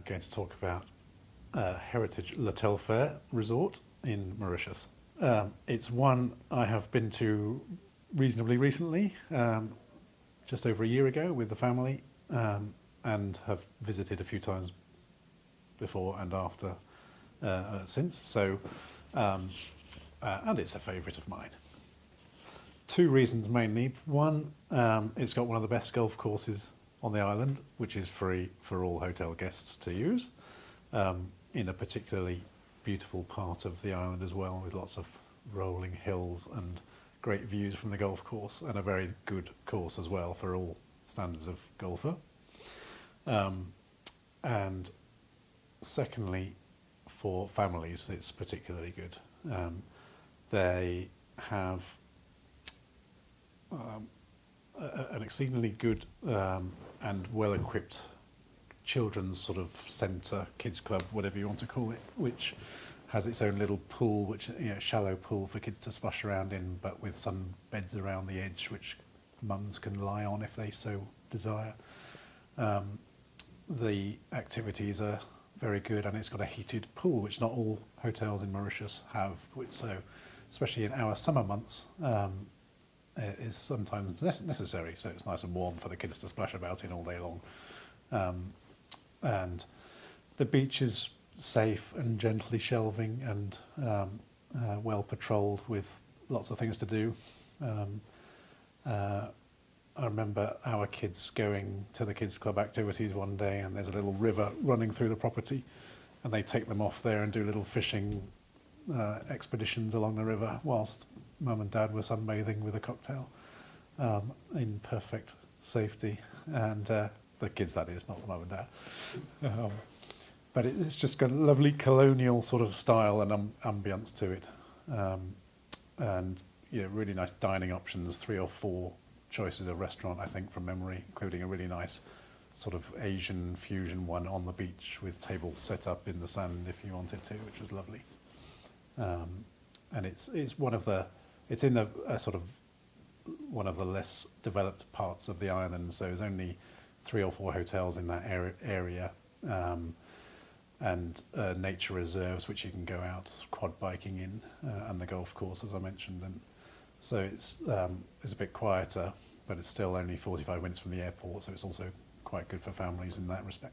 going to talk about Heritage Le Telfair resort in Mauritius. It's one I have been to reasonably recently, just over a year ago with the family, and have visited a few times before and after since. So, and it's a favourite of mine. Two reasons mainly. One, it's got one of the best golf courses on the island, which is free for all hotel guests to use, in a particularly beautiful part of the island as well, with lots of rolling hills and great views from the golf course, and a very good course as well for all standards of golfer. And secondly, for families, it's particularly good. They have an exceedingly good and well-equipped children's sort of centre, kids club, whatever you want to call it, which has its own little pool, which shallow pool for kids to splash around in, but with some beds around the edge which mums can lie on if they so desire. The activities are very good, and it's got a heated pool, which not all hotels in Mauritius have, which, so especially in our summer months, is sometimes necessary. So it's nice and warm for the kids to splash about in all day long. And the beach is safe and gently shelving and well patrolled with lots of things to do. I remember our kids going to the kids club activities one day, and there's a little river running through the property, and they take them off there and do little fishing expeditions along the river whilst mum and dad were sunbathing with a cocktail, in perfect safety, and the kids, that is, not the mum and dad. But it's just got a lovely colonial sort of style and ambience to it, and really nice dining options, 3 or 4 choices of restaurant, I think, from memory, including a really nice sort of Asian fusion one on the beach with tables set up in the sand if you wanted to, which was lovely. And it's in the sort of one of the less developed parts of the island, so there's only 3 or 4 hotels in that area, and nature reserves which you can go out quad biking in, and the golf course, as I mentioned. And so it's a bit quieter, but it's still only 45 minutes from the airport, so it's also quite good for families in that respect.